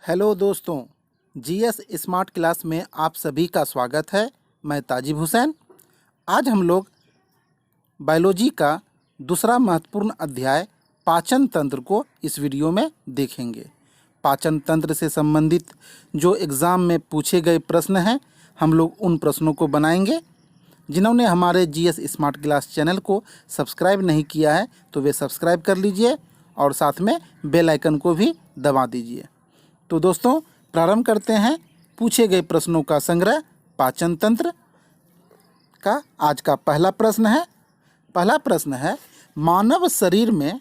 Hello दोस्तों, GS smart class में आप सभी का स्वागत है। मैं ताजिब हुसैन। आज हम लोग बायोलॉजी का दूसरा महत्वपूर्ण अध्याय पाचन तंत्र को इस वीडियो में देखेंगे। पाचन तंत्र से संबंधित जो एग्ज़ाम में पूछे गए प्रश्न हैं, हम लोग उन प्रश्नों को बनाएंगे। जिन्होंने हमारे जीएस स्मार्ट क्लास चैनल को सब्सक्राइब नहीं किया है तो वे सब्सक्राइब कर लीजिए और साथ में बेल आइकन को भी दबा दीजिए। तो दोस्तों, प्रारंभ करते हैं पूछे गए प्रश्नों का संग्रह पाचन तंत्र का। आज का पहला प्रश्न है मानव शरीर में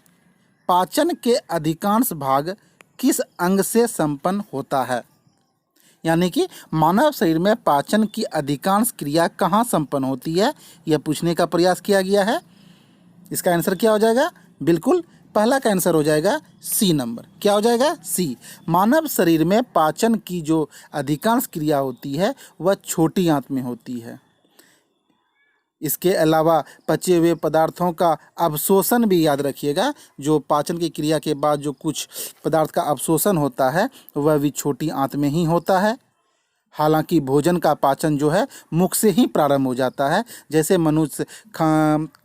पाचन के अधिकांश भाग किस अंग से संपन्न होता है। यानी कि मानव शरीर में पाचन की अधिकांश क्रिया कहाँ संपन्न होती है, यह पूछने का प्रयास किया गया है। इसका आंसर क्या हो जाएगा? बिल्कुल पहला का आंसर हो जाएगा सी नंबर। क्या हो जाएगा? सी। मानव शरीर में पाचन की जो अधिकांश क्रिया होती है वह छोटी आंत में होती है। इसके अलावा पचे हुए पदार्थों का अवशोषण भी याद रखिएगा। जो पाचन की क्रिया के बाद जो कुछ पदार्थ का अवशोषण होता है वह भी छोटी आंत में ही होता है। हालांकि भोजन का पाचन जो है मुख से ही प्रारंभ हो जाता है। जैसे मनुष्य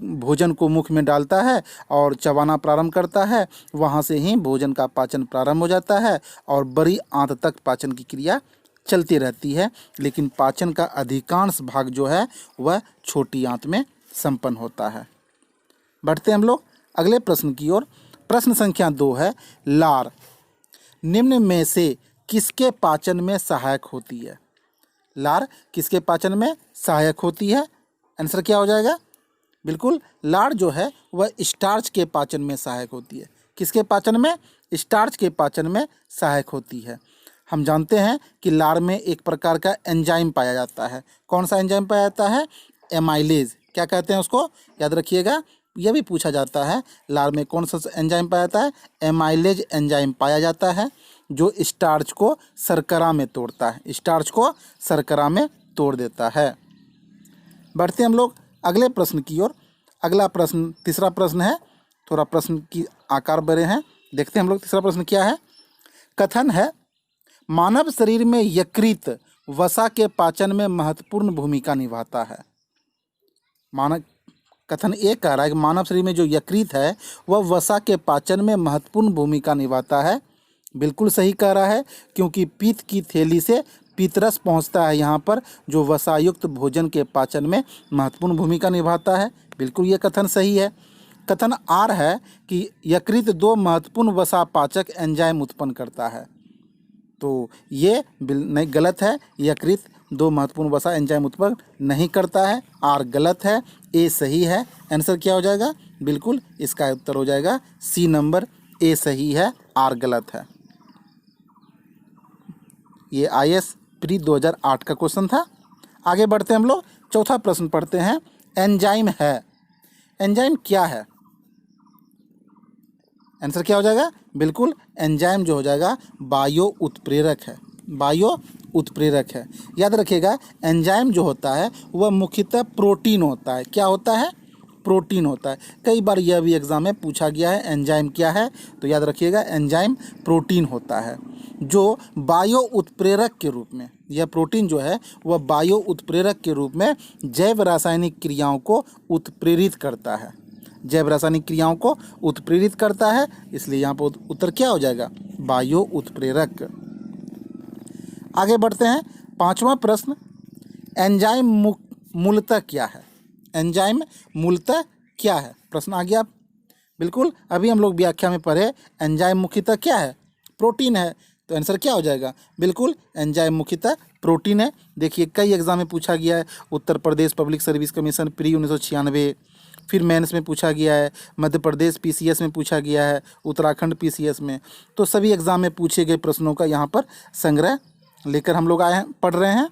भोजन को मुख में डालता है और चबाना प्रारंभ करता है, वहाँ से ही भोजन का पाचन प्रारंभ हो जाता है और बड़ी आंत तक पाचन की क्रिया चलती रहती है। लेकिन पाचन का अधिकांश भाग जो है वह छोटी आंत में संपन्न होता है। बढ़ते हम लोग अगले प्रश्न की ओर। प्रश्न संख्या 2 है, लार निम्न में से किसके पाचन में सहायक होती है? लार किसके पाचन में सहायक होती है? आंसर क्या हो जाएगा? बिल्कुल लार जो है वह स्टार्च के पाचन में सहायक होती है। किसके पाचन में? स्टार्च के पाचन में सहायक होती है। हम जानते हैं कि लार में एक प्रकार का एंजाइम पाया जाता है। कौन सा एंजाइम पाया जाता है? एमाइलेज। क्या कहते हैं उसको? याद रखिएगा, यह भी पूछा जाता है लार में कौन सा एंजाइम पाया जाता है? एमाइलेज एंजाइम पाया जाता है जो स्टार्च को शर्करा में तोड़ता है, स्टार्च को शर्करा में तोड़ देता है। बढ़ते हम लोग अगले प्रश्न की ओर। अगला प्रश्न तीसरा प्रश्न है। थोड़ा प्रश्न की आकार बड़े हैं, देखते हैं हम लोग तीसरा प्रश्न क्या है। कथन है मानव शरीर में यकृत वसा के पाचन में महत्वपूर्ण भूमिका निभाता है। कथन एक कह रहा है कि मानव शरीर में जो यकृत है वह वसा के पाचन में महत्वपूर्ण भूमिका निभाता है। बिल्कुल सही कह रहा है, क्योंकि पीत की थैली से पीतरस पहुंचता है यहाँ पर, जो वसायुक्त भोजन के पाचन में महत्वपूर्ण भूमिका निभाता है। बिल्कुल ये कथन सही है। कथन आर है कि यकृत 2 महत्वपूर्ण वसा पाचक एंजाइम उत्पन्न करता है। तो ये नहीं, गलत है। यकृत 2 महत्वपूर्ण वसा एंजाइम उत्पन्न नहीं करता है। आर गलत है, ए सही है। आंसर क्या हो जाएगा? बिल्कुल इसका उत्तर हो जाएगा सी नंबर, ए सही है, आर गलत है। ये IAS प्री 2008 का क्वेश्चन था। आगे बढ़ते हम लोग चौथा प्रश्न पढ़ते हैं। एंजाइम है, एंजाइम क्या है? आंसर क्या हो जाएगा? बिल्कुल एंजाइम जो हो जाएगा बायो उत्प्रेरक है, बायो उत्प्रेरक है। याद रखिएगा, एंजाइम जो होता है वह मुख्यतः प्रोटीन होता है। क्या होता है? प्रोटीन होता है। कई बार यह भी एग्जाम में पूछा गया है एंजाइम क्या है, तो याद रखिएगा एंजाइम प्रोटीन होता है जो बायो उत्प्रेरक के रूप में, यह प्रोटीन जो है वह बायो उत्प्रेरक के रूप में जैव रासायनिक क्रियाओं को उत्प्रेरित करता है, जैव रासायनिक क्रियाओं को उत्प्रेरित करता है। इसलिए यहाँ पर उत्तर क्या हो जाएगा? बायो उत्प्रेरक। आगे बढ़ते हैं पांचवा प्रश्न। एंजाइम मूलतः क्या है? एंजाइम मूलतः क्या है? प्रश्न आ गया। बिल्कुल अभी हम लोग व्याख्या में पढ़े एंजाइम मुख्यतः क्या है? प्रोटीन है। तो आंसर क्या हो जाएगा? बिल्कुल एंजाइम मुख्यतः प्रोटीन है। देखिए कई एग्जाम में पूछा गया है। Uttar Pradesh public service commission pre 1996, फिर मेंस में पूछा गया है, मध्य प्रदेश PCS में पूछा गया है, उत्तराखंड PCS में। तो सभी एग्जाम में पूछे गए प्रश्नों का यहाँ पर संग्रह लेकर हम लोग आए हैं, पढ़ रहे हैं।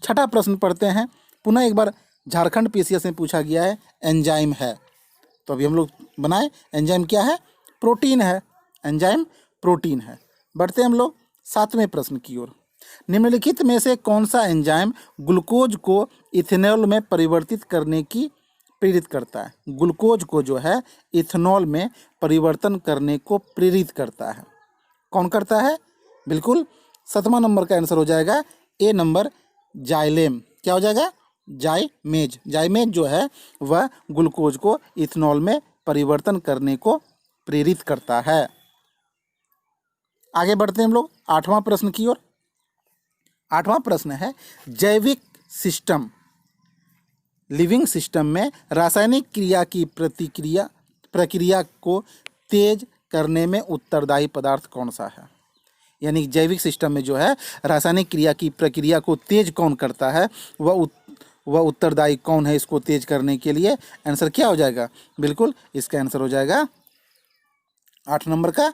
छठा प्रश्न पढ़ते हैं। पुनः एक बार झारखंड PCS में पूछा गया है एंजाइम है, तो अभी हम लोग बनाए एंजाइम क्या है? प्रोटीन है, एंजाइम प्रोटीन है। बढ़ते हम लोग सातवें प्रश्न की ओर। निम्नलिखित में से कौन सा एंजाइम ग्लूकोज को इथेनॉल में परिवर्तित करने की प्रेरित करता है? ग्लूकोज को जो है इथेनॉल में परिवर्तन करने को प्रेरित करता है। कौन करता है? बिल्कुल 7वां नंबर का आंसर हो जाएगा ए नंबर, जाइलेम। क्या हो जाएगा? जाइमेज। जाइमेज जो है वह ग्लूकोज को इथेनॉल में परिवर्तन करने को प्रेरित करता है। आगे बढ़ते हैं हम लोग 8वां प्रश्न की ओर। 8वां प्रश्न है, जैविक सिस्टम, लिविंग सिस्टम में रासायनिक क्रिया की प्रक्रिया को तेज करने में उत्तरदायी पदार्थ कौन सा है? यानी जैविक सिस्टम में जो है रासायनिक क्रिया की प्रक्रिया को तेज कौन करता है, वह उत्तरदायी कौन है इसको तेज करने के लिए? आंसर क्या हो जाएगा? बिल्कुल इसका आंसर हो जाएगा 8 नंबर का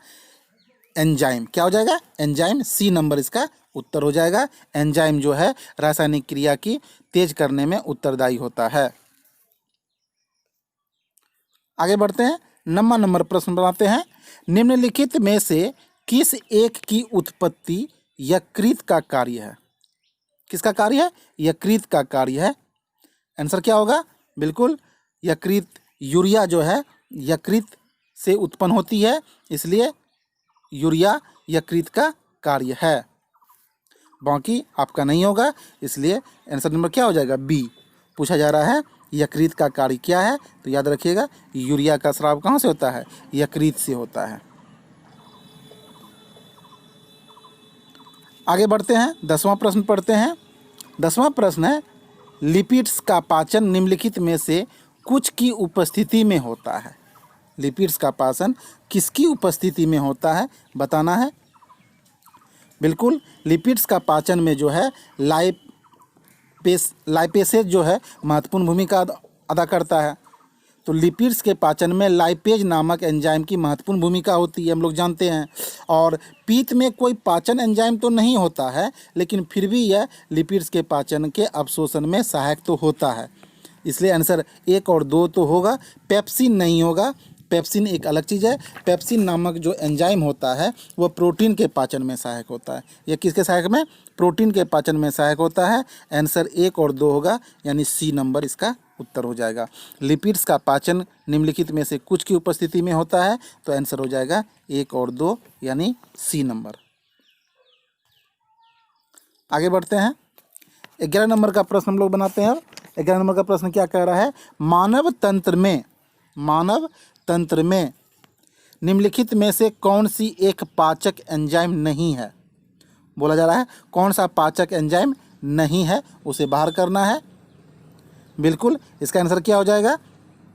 एंजाइम। क्या हो जाएगा? एंजाइम। सी नंबर इसका उत्तर हो जाएगा। एंजाइम जो है रासायनिक क्रिया की तेज करने में उत्तरदायी होता है। आगे बढ़ते हैं, 9वां नंबर प्रश्न बनाते हैं। निम्नलिखित में से किस एक की उत्पत्ति यकृत का कार्य है? किसका कार्य है? यकृत का कार्य है। आंसर क्या होगा? बिल्कुल यकृत, यूरिया जो है यकृत से उत्पन्न होती है, इसलिए यूरिया यकृत का कार्य है। बाकी आपका नहीं होगा, इसलिए आंसर नंबर क्या हो जाएगा? बी। पूछा जा रहा है यकृत का कार्य क्या है, तो याद रखिएगा यूरिया का स्राव कहाँ से होता है? यकृत से होता है। आगे बढ़ते हैं, 10वां प्रश्न पढ़ते हैं। 10वां प्रश्न है, लिपिड्स का पाचन निम्नलिखित में से कुछ की उपस्थिति में होता है? लिपिड्स का पाचन किसकी उपस्थिति में होता है बताना है। बिल्कुल लिपिड्स का पाचन में जो है लाइपेसेज जो है महत्वपूर्ण भूमिका अदा करता है। तो लिपिड्स के पाचन में लाइपेज नामक एंजाइम की महत्वपूर्ण भूमिका होती है, हम लोग जानते हैं। और पीत में कोई पाचन एंजाइम तो नहीं होता है, लेकिन फिर भी यह लिपिड्स के पाचन के अवशोषण में सहायक तो होता है, इसलिए आंसर 1 और 2 तो होगा। पेप्सिन नहीं होगा, पेप्सिन एक अलग चीज़ है। पेप्सिन नामक जो एंजाइम होता है वह प्रोटीन के पाचन में सहायक होता है। यह किसके सहायक में? प्रोटीन के पाचन में सहायक होता है। आंसर 1 और 2 होगा, यानी सी नंबर इसका उत्तर हो जाएगा। लिपिड्स का पाचन निम्नलिखित में से कुछ की उपस्थिति में होता है, तो आंसर हो जाएगा 1 और 2, यानी सी नंबर। आगे बढ़ते हैं, 11 नंबर का प्रश्न हम लोग बनाते हैं। 11 नंबर का प्रश्न क्या कह रहा है? मानव तंत्र में निम्नलिखित में से कौन सी एक पाचक एंजाइम नहीं है? बोला जा रहा है कौन सा पाचक एंजाइम नहीं है, उसे बाहर करना है। बिल्कुल इसका आंसर क्या हो जाएगा?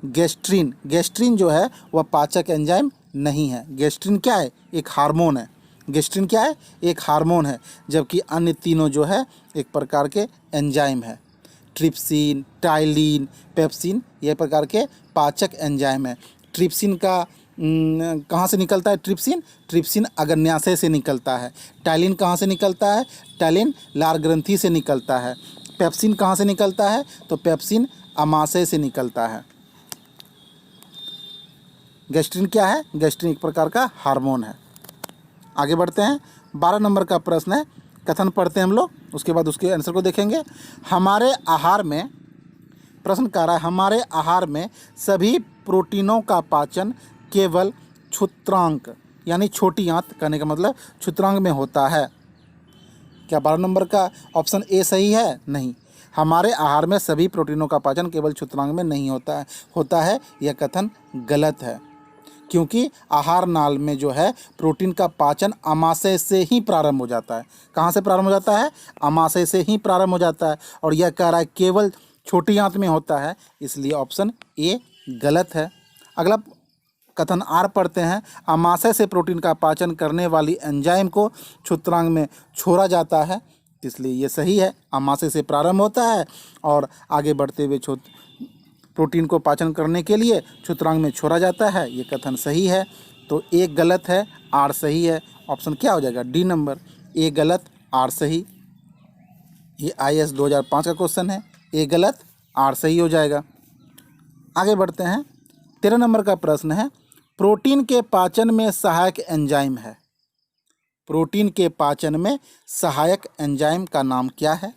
गैस्ट्रिन। गैस्ट्रिन जो है वह पाचक एंजाइम नहीं है। गैस्ट्रिन क्या है? एक हार्मोन है। गैस्ट्रिन क्या है? एक हार्मोन है, जबकि अन्य तीनों जो है एक प्रकार के एंजाइम है। ट्रिप्सिन, टाइलिन, पेप्सिन ये प्रकार के पाचक एंजाइम है। ट्रिप्सिन का कहाँ से निकलता है? ट्रिप्सिन अग्न्याशय से निकलता है। टाइलिन कहाँ से निकलता है? टाइलिन लार ग्रंथि से निकलता है। पेप्सिन कहाँ से निकलता है? तो पेप्सिन अमाशय से निकलता है। गैस्ट्रिन क्या है? गैस्ट्रिन एक प्रकार का हार्मोन है। आगे बढ़ते हैं, 12 नंबर का प्रश्न है, कथन पढ़ते हैं हम लोग, उसके बाद उसके आंसर को देखेंगे। हमारे आहार में, प्रश्न कह रहा है हमारे आहार में सभी प्रोटीनों का पाचन केवल क्षुद्रांक यानी छोटी आंत, कहने का मतलब क्षुद्रांक में होता है। क्या 12 नंबर का ऑप्शन ए सही है? नहीं, हमारे आहार में सभी प्रोटीनों का पाचन केवल क्षुद्रांक में नहीं होता है। यह कथन गलत है, क्योंकि आहार नाल में जो है प्रोटीन का पाचन अमाशय से ही प्रारंभ हो जाता है। कहाँ से प्रारंभ हो जाता है? अमाशय से ही प्रारंभ हो जाता है। और यह कह रहा है केवल छोटी आंत में होता है, इसलिए ऑप्शन ए गलत है। अगला कथन आर पढ़ते हैं। अमाशय से प्रोटीन का पाचन करने वाली एंजाइम को क्षुद्रांग में छोड़ा जाता है, इसलिए ये सही है। अमाशय से प्रारंभ होता है और आगे बढ़ते हुए प्रोटीन को पाचन करने के लिए क्षुद्रांग में छोड़ा जाता है, ये कथन सही है। तो ए गलत है, आर सही है। ऑप्शन क्या हो जाएगा? डी नंबर, ए गलत आर सही। ये IAS 2005 का क्वेश्चन है। ए गलत आर सही हो जाएगा। आगे बढ़ते हैं, 13 नंबर का प्रश्न है, प्रोटीन के पाचन में सहायक एंजाइम है। प्रोटीन के पाचन में सहायक एंजाइम का नाम क्या है?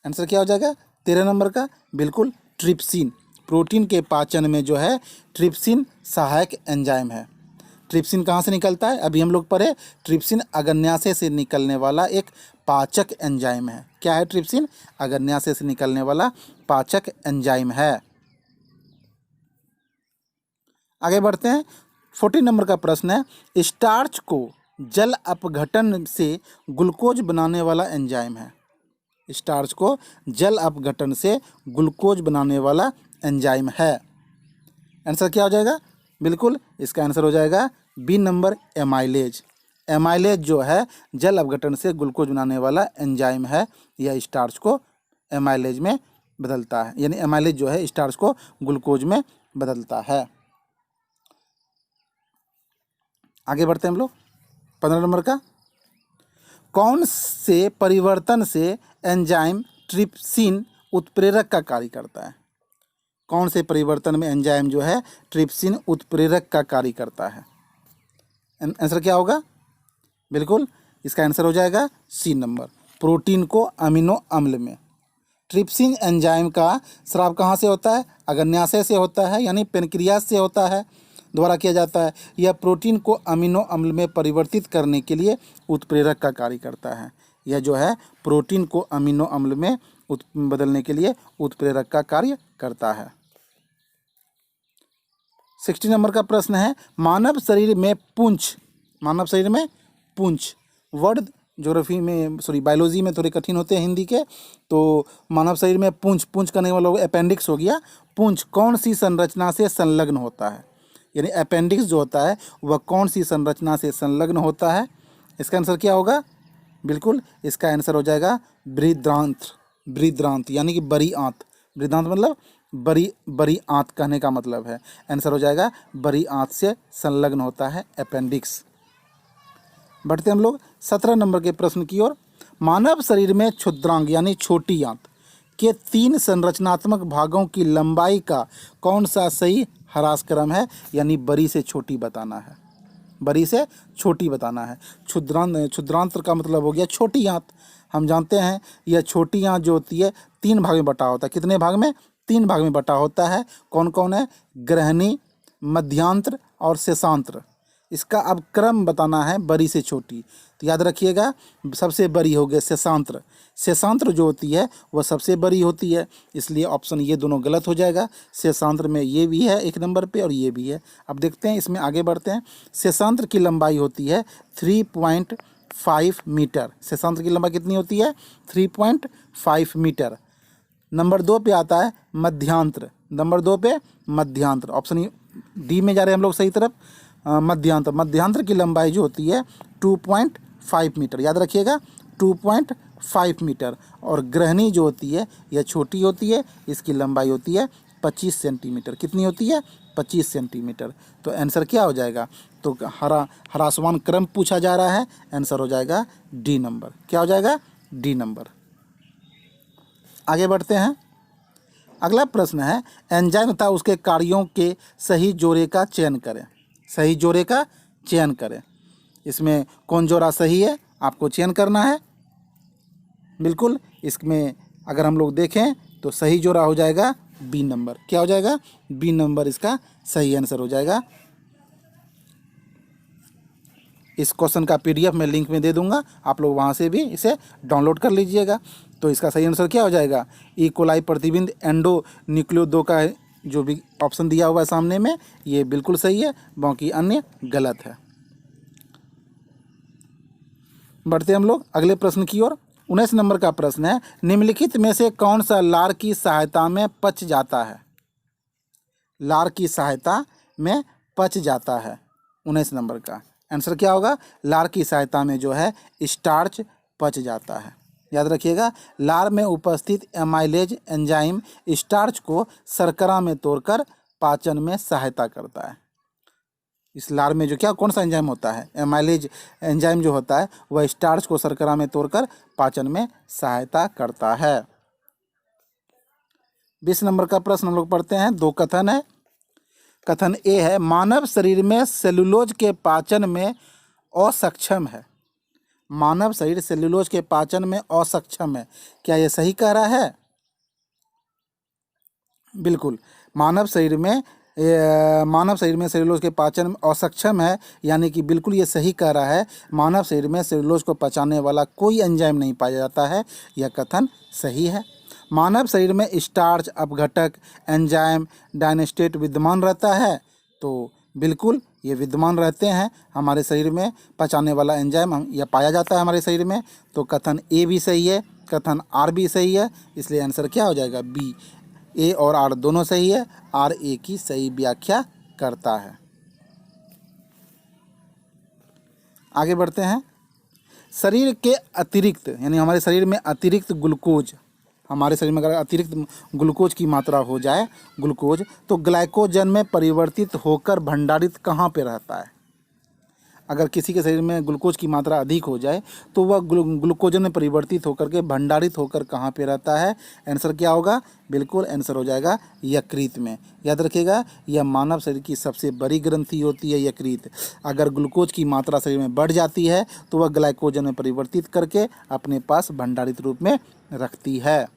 आंसर क्या हो जाएगा 13 नंबर का? बिल्कुल ट्रिप्सिन। प्रोटीन के पाचन में जो है ट्रिप्सिन सहायक एंजाइम है। ट्रिप्सिन कहाँ से निकलता है? अभी हम लोग पढ़े, ट्रिप्सिन अग्न्याशय से निकलने वाला एक पाचक एंजाइम है। क्या है ट्रिप्सिन? अग्न्याशय से निकलने वाला पाचक एंजाइम है। आगे बढ़ते हैं। 14 नंबर का प्रश्न है, स्टार्च को जल अपघटन से ग्लूकोज बनाने वाला एंजाइम है। स्टार्च को जल अपघटन से ग्लूकोज बनाने वाला एंजाइम है। आंसर क्या हो जाएगा? बिल्कुल इसका आंसर हो जाएगा बी नंबर, एमाइलेज। एमाइलेज जो है जल अपघटन से ग्लूकोज बनाने वाला एंजाइम है। यह स्टार्च को एमाइलेज में बदलता है, यानी एमाइलेज जो है स्टार्च को ग्लूकोज में बदलता है। आगे बढ़ते हैं हम लोग। 15 नंबर का, कौन से परिवर्तन से एंजाइम ट्रिप्सिन उत्प्रेरक का कार्य करता है? कौन से परिवर्तन में एंजाइम जो है ट्रिप्सिन उत्प्रेरक का कार्य करता है? आंसर क्या होगा? बिल्कुल इसका आंसर हो जाएगा सी नंबर, प्रोटीन को अमीनो अम्ल में। ट्रिप्सिन एंजाइम का स्राव कहाँ से होता है? अग्न्याशय से होता है, यानी पेनक्रियास से होता है, द्वारा किया जाता है। यह प्रोटीन को अमीनो अम्ल में परिवर्तित करने के लिए उत्प्रेरक का कार्य करता है। यह जो है प्रोटीन को अमीनो अम्ल में बदलने के लिए उत्प्रेरक का कार्य करता है। 60 नंबर का प्रश्न है, मानव शरीर में पूंछ वर्ड ज्योग्राफी में बायोलॉजी में थोड़े कठिन होते हैं हिंदी के, तो मानव शरीर में पूंछ करने वाला अपेंडिक्स हो गया। पूंछ कौन सी संरचना से संलग्न होता है? यानी अपेंडिक्स जो होता है वह कौन सी संरचना से संलग्न होता है? इसका आंसर क्या होगा? बिल्कुल इसका आंसर हो जाएगा बृहदांत्र, यानी कि बड़ी आंत। बृहदांत मतलब बड़ी आंत कहने का मतलब है। आंसर हो जाएगा बड़ी आंत से संलग्न होता है अपेंडिक्स। बढ़ते हम लोग 17 नंबर के प्रश्न की ओर। मानव शरीर में क्षुद्रांग यानी छोटी आंत के 3 संरचनात्मक भागों की लंबाई का कौन सा सही ह्रास क्रम है? यानी बड़ी से छोटी बताना है, बड़ी से छोटी बताना है। क्षुद्रांत्र का मतलब हो गया छोटी आंत। हम जानते हैं यह छोटी आंत जो होती है 3 भाग में बटा होता है। कितने भाग में? 3 भाग में बटा होता है। कौन कौन है? ग्रहणी, मध्यांत्र और शेषांत्र। इसका अब क्रम बताना है बड़ी से छोटी, तो याद रखिएगा सबसे बड़ी हो गई शेषांत्र। शेषांत्र जो होती है वह सबसे बड़ी होती है, इसलिए ऑप्शन ये दोनों गलत हो जाएगा। शेषांत्र में ये भी है 1 नंबर पे और ये भी है। अब देखते हैं, इसमें आगे बढ़ते हैं। शेषांत्र की लंबाई होती है 3.5 मीटर। शेषांत्र की लंबाई कितनी होती है? 3.5 मीटर। नंबर 2 पे आता है मध्यांत्र। नंबर 2 पे मध्यांत्र, ऑप्शन डी में जा रहे हैं हम लोग सही तरफ। मध्यांत्र की लंबाई जो होती है 2.5 मीटर, याद रखिएगा 2.5 मीटर। और ग्रहणी जो होती है यह छोटी होती है, इसकी लंबाई होती है 25 सेंटीमीटर। कितनी होती है? 25 सेंटीमीटर। तो आंसर क्या हो जाएगा? तो ह्रासवान क्रम पूछा जा रहा है, आंसर हो जाएगा डी नंबर। क्या हो जाएगा? D number. आगे बढ़ते हैं। अगला प्रश्न है, एंजाइम तथा उसके कार्यों के सही जोड़े का चयन करें। सही जोड़े का चयन करें। इसमें कौन जोड़ा सही है आपको चयन करना है। बिल्कुल इसमें अगर हम लोग देखें तो सही जोड़ा हो जाएगा बी नंबर। क्या हो जाएगा? बी नंबर इसका सही आंसर हो जाएगा। इस क्वेश्चन का PDF मैं लिंक में दे दूंगा, आप लोग वहाँ से भी इसे डाउनलोड कर लीजिएगा। तो इसका सही आंसर क्या हो जाएगा? ई कोलाई प्रतिबिंब एंडो न्यूक्लियो 2 का जो भी ऑप्शन दिया हुआ है सामने में, ये बिल्कुल सही है, बाकी अन्य गलत है। बढ़ते हम लोग अगले प्रश्न की ओर। 19 नंबर का प्रश्न है, निम्नलिखित में से कौन सा लार की सहायता में पच जाता है? लार की सहायता में पच जाता है। 19 नंबर का आंसर क्या होगा? लार की सहायता में जो है स्टार्च पच जाता है। याद रखिएगा लार में उपस्थित एमाइलेज एंजाइम स्टार्च को शर्करा में तोड़कर पाचन में सहायता करता है। इस लार में जो क्या कौन सा एंजाइम होता है? एमाइलेज एंजाइम जो होता है वह स्टार्च को शर्करा में तोड़कर पाचन में सहायता करता है। 20 नंबर का प्रश्न हम लोग पढ़ते हैं। 2 कथन है। कथन ए है, मानव शरीर में सेलुलोज के पाचन में असक्षम है। मानव शरीर सेलुलोज के पाचन में असक्षम है। क्या यह सही कह रहा है? बिल्कुल मानव शरीर में मानव शरीर में सेलुलोज के पाचन में असक्षम है, यानी कि बिल्कुल ये सही कह रहा है। मानव शरीर में सेलुलोज को पचाने वाला कोई एंजाइम नहीं पाया जाता है, यह कथन सही है। मानव शरीर में स्टार्च, अपघटक, एंजाइम, डायनेस्टेट विद्यमान रहता है, तो बिल्कुल ये विद्यमान रहते हैं हमारे शरीर में। पचाने वाला एंजाइम यह पाया जाता है हमारे शरीर में, तो कथन ए भी सही है, कथन आर भी सही है, इसलिए आंसर क्या हो जाएगा? बी। ए और आर दोनों सही है, आर ए की सही व्याख्या करता है। आगे बढ़ते हैं। शरीर के अतिरिक्त, यानी हमारे शरीर में अतिरिक्त ग्लूकोज, हमारे शरीर में अगर अतिरिक्त ग्लूकोज की मात्रा हो जाए, ग्लूकोज, तो ग्लाइकोजन में परिवर्तित होकर भंडारित कहाँ पे रहता है? अगर किसी के शरीर में ग्लूकोज की मात्रा अधिक हो जाए तो वह ग्लूकोजन में परिवर्तित होकर के भंडारित होकर कहाँ पे रहता है? आंसर क्या होगा? बिल्कुल आंसर हो जाएगा यकृत में। याद रखिएगा, यह मानव शरीर की सबसे बड़ी ग्रंथि होती है यकृत। अगर ग्लूकोज की मात्रा शरीर में बढ़ जाती है तो वह ग्लाइकोजन में परिवर्तित करके अपने पास भंडारित रूप में रखती है।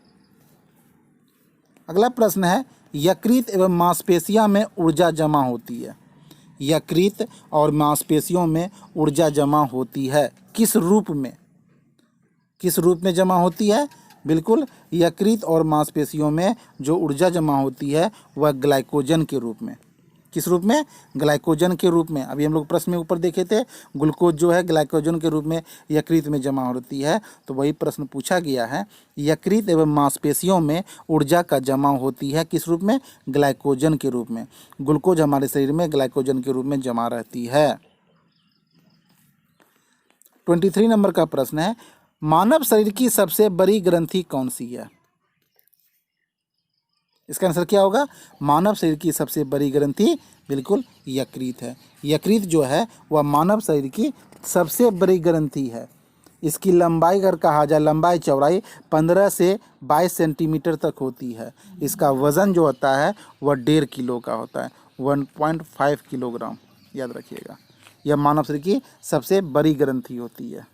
अगला प्रश्न है, यकृत एवं मांसपेशियों में ऊर्जा जमा होती है। यकृत और मांसपेशियों में ऊर्जा जमा होती है, किस रूप में? किस रूप में जमा होती है? बिल्कुल, यकृत और मांसपेशियों में जो ऊर्जा जमा होती है वह ग्लाइकोजन के रूप में। किस रूप में? ग्लाइकोजन के रूप में। अभी हम लोग प्रश्न में ऊपर देखे थे, ग्लूकोज जो है ग्लाइकोजन के रूप में यकृत में जमा होती है, तो वही प्रश्न पूछा गया है। यकृत एवं मांसपेशियों में ऊर्जा का जमा होती है किस रूप में? ग्लाइकोजन के रूप में। ग्लूकोज हमारे शरीर में ग्लाइकोजन के रूप में जमा रहती है। 23 नंबर का प्रश्न है, मानव शरीर की सबसे बड़ी ग्रंथि कौन सी है? इसका आंसर क्या होगा? मानव शरीर की सबसे बड़ी ग्रंथि बिल्कुल यकृत है। यकृत जो है वह मानव शरीर की सबसे बड़ी ग्रंथि है। इसकी लंबाई अगर कहा जाए, लंबाई चौड़ाई 15 से 22 सेंटीमीटर तक होती है। इसका वज़न जो होता है वह 1.5 किलो का होता है, 1.5 किलोग्राम। याद रखिएगा, यह मानव शरीर की सबसे बड़ी ग्रंथि होती है।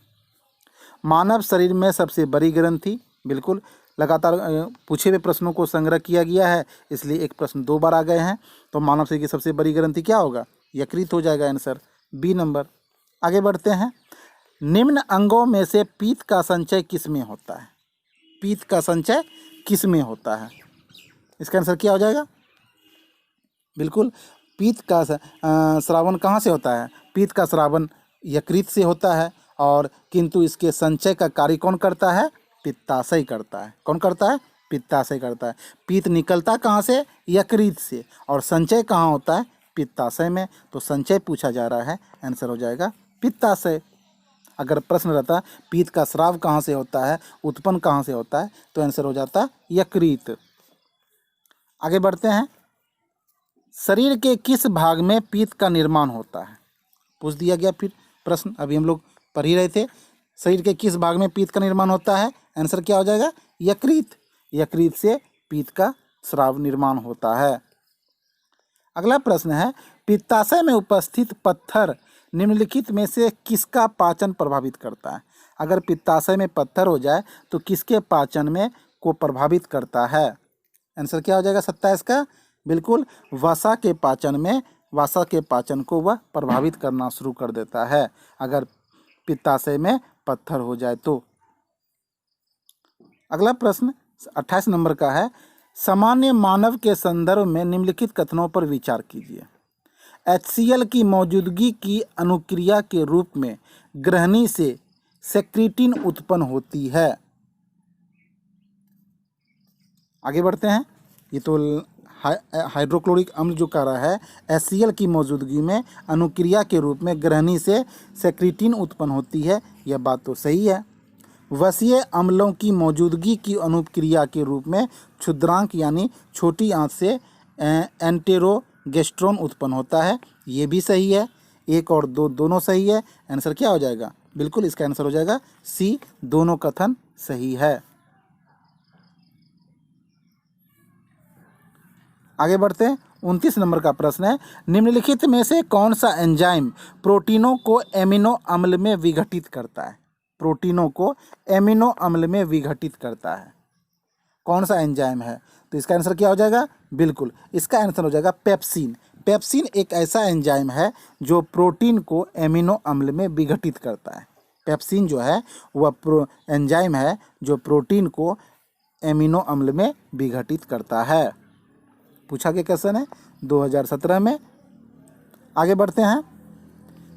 मानव शरीर में सबसे बड़ी ग्रंथि, बिल्कुल लगातार पूछे हुए प्रश्नों को संग्रह किया गया है, इसलिए एक प्रश्न 2 बार आ गए हैं। तो मानव शरीर की सबसे बड़ी ग्रंथि क्या होगा? यकृत हो जाएगा आंसर, बी नंबर। आगे बढ़ते हैं। निम्न अंगों में से पीत का संचय किस में होता है? पीत का संचय किस में होता है? इसका आंसर क्या हो जाएगा? बिल्कुल, पीत का स्रावन कहाँ से होता है? पीत का स्रावन यकृत से होता है, और किंतु इसके संचय का कार्य कौन करता है? पित्ताशय करता है। कौन करता है? पित्ताशय करता है। पीत निकलता कहाँ से? यकृत से, और संचय कहाँ होता है? पित्ताशय में। तो संचय पूछा जा रहा है, आंसर हो जाएगा पित्ताशय। अगर प्रश्न रहता पीत का स्राव कहाँ से होता है, उत्पन्न कहाँ से होता है, तो आंसर हो जाता यकृत। आगे बढ़ते हैं। शरीर के किस भाग में पीत का निर्माण होता है? पूछ दिया गया फिर प्रश्न, अभी हम लोग पढ़ ही रहे थे। शरीर के किस भाग में पीत का निर्माण होता है? आंसर क्या हो जाएगा? यकृत। यकृत से पीत का स्राव निर्माण होता है। अगला प्रश्न है, पित्ताशय में उपस्थित पत्थर निम्नलिखित में से किसका पाचन प्रभावित करता है? अगर पित्ताशय में पत्थर हो जाए तो किसके पाचन में को प्रभावित करता है? आंसर क्या हो जाएगा 27 का? बिल्कुल, वसा के पाचन में, वसा के पाचन को वह प्रभावित करना शुरू कर देता है अगर पित्ताशय में पत्थर हो जाए तो। अगला प्रश्न 28 नंबर का है, सामान्य मानव के संदर्भ में निम्नलिखित कथनों पर विचार कीजिए। HCl की मौजूदगी की अनुक्रिया के रूप में ग्रहणी से सेक्रेटिन उत्पन्न होती है। आगे बढ़ते हैं। ये तो हाइड्रोक्लोरिक अम्ल जो कह रहा है, HCl की मौजूदगी में अनुक्रिया के रूप में ग्रहणी से सेक्रेटिन उत्पन्न होती है, यह बात तो सही है। वसीय अम्लों की मौजूदगी की अनुक्रिया के रूप में क्षुद्रांक यानी छोटी आंत से एंटेरोगेस्ट्रोन उत्पन्न होता है, ये भी सही है। 1 और 2 दोनों सही है। आंसर क्या हो जाएगा? बिल्कुल, इसका आंसर हो जाएगा सी, दोनों कथन सही है। आगे बढ़ते हैं। 29 नंबर का प्रश्न है, निम्नलिखित में से कौन सा एंजाइम प्रोटीनों को एमिनो अम्ल में विघटित करता है? प्रोटीनों को एमिनो अम्ल में विघटित करता है, कौन सा एंजाइम है? तो इसका आंसर क्या हो जाएगा? बिल्कुल इसका आंसर हो जाएगा पेप्सिन। पेप्सिन एक ऐसा एंजाइम है जो प्रोटीन को एमिनो अम्ल में विघटित करता है। पेप्सिन जो है वह एंजाइम है जो प्रोटीन को एमिनो अम्ल में विघटित करता है। पूछा गया क्वेश्चन है 2017 में। आगे बढ़ते हैं,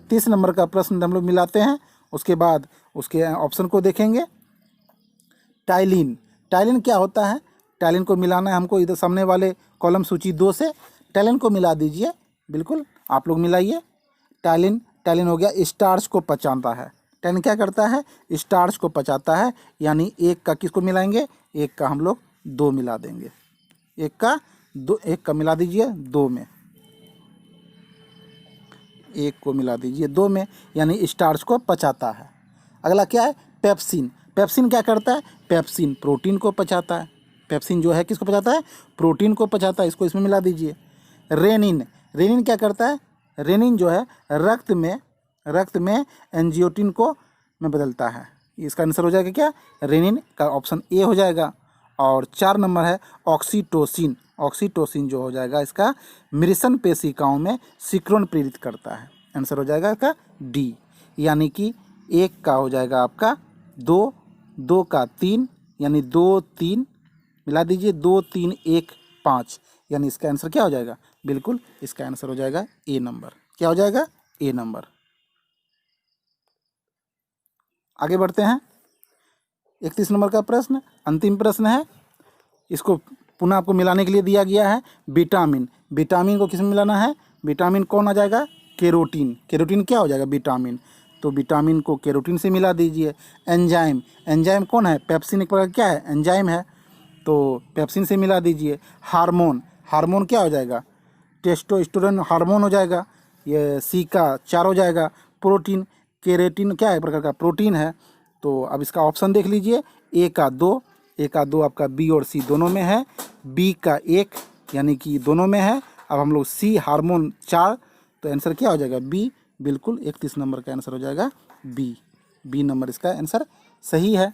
30 नंबर का प्रश्न हम लोग मिलाते हैं, उसके बाद उसके ऑप्शन को देखेंगे। टाइलिन, टाइलिन क्या होता है? टाइलिन को मिलाना है हमको इधर सामने वाले कॉलम सूची 2 से। टाइलिन को मिला दीजिए, बिल्कुल आप लोग मिलाइए। टाइलिन, टाइलिन हो गया स्टार्च को पचाता है। टाइलिन क्या करता है? स्टार्च को पचाता है, यानी एक का किसको मिलाएंगे? एक का हम लोग 2 मिला देंगे। एक का मिला दीजिए 2 में, एक को मिला दीजिए 2 में, यानी स्टार्च को पचाता है। अगला क्या है? पेप्सिन। पेप्सिन क्या करता है? पेप्सिन प्रोटीन को पचाता है। पेप्सिन जो है किसको पचाता है? प्रोटीन को पचाता है। इसको इसमें मिला दीजिए। रेनिन, रेनिन क्या करता है? रेनिन जो है रक्त में एंजियोटिन को में बदलता है। इसका आंसर हो जाएगा क्या? रेनिन का ऑप्शन ए हो जाएगा। और 4 नंबर है ऑक्सीटोसिन। ऑक्सीटोसिन जो हो जाएगा इसका मृषण पेशिकाओं में सिकुड़न प्रेरित करता है। आंसर हो जाएगा इसका डी, यानी कि 1 का हो जाएगा आपका 2, 2 का 3, यानी 2 3 मिला दीजिए, 2 3 1 5, यानी इसका आंसर क्या हो जाएगा? बिल्कुल इसका आंसर हो जाएगा ए नंबर। क्या हो जाएगा? ए नंबर। आगे बढ़ते हैं, 31 नंबर का प्रश्न, अंतिम प्रश्न है। इसको पुनः आपको मिलाने के लिए दिया गया है। विटामिन, विटामिन को किसमें मिलाना है? विटामिन कौन आ जाएगा? केरोटीन। केरोटीन क्या हो जाएगा? विटामिन। तो विटामिन को केरोटीन से मिला दीजिए। एंजाइम, एंजाइम कौन है? पेप्सिन एक प्रकार क्या है? एंजाइम है, तो पेप्सिन से मिला दीजिए। हार्मोन, हार्मोन क्या हो जाएगा? टेस्टोस्टेरोन हार्मोन हो जाएगा। ये सी का 4 हो जाएगा। प्रोटीन, केराटिन क्या है? प्रकार का प्रोटीन है। तो अब इसका ऑप्शन देख लीजिए। ए का 2, ए का 2 आपका बी और सी दोनों में है। बी का 1 यानी कि दोनों में है। अब हम लोग सी हार्मोन 4, तो आंसर क्या हो जाएगा? बी। बिल्कुल 31 नंबर का आंसर हो जाएगा बी। बी नंबर इसका आंसर सही है।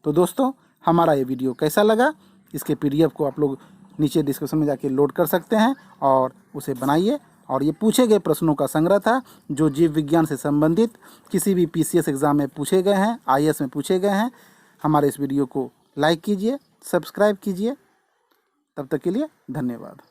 तो दोस्तों हमारा ये वीडियो कैसा लगा? इसके पीडीएफ को आप लोग नीचे डिस्क्रिप्शन में जाके लोड कर सकते हैं और उसे बनाइए। और ये पूछे गए प्रश्नों का संग्रह था जो जीव विज्ञान से संबंधित किसी भी पीसीएस एग्ज़ाम में पूछे गए हैं, आईएएस में पूछे गए हैं। हमारे इस वीडियो को लाइक कीजिए, सब्सक्राइब कीजिए। तब तक के लिए धन्यवाद।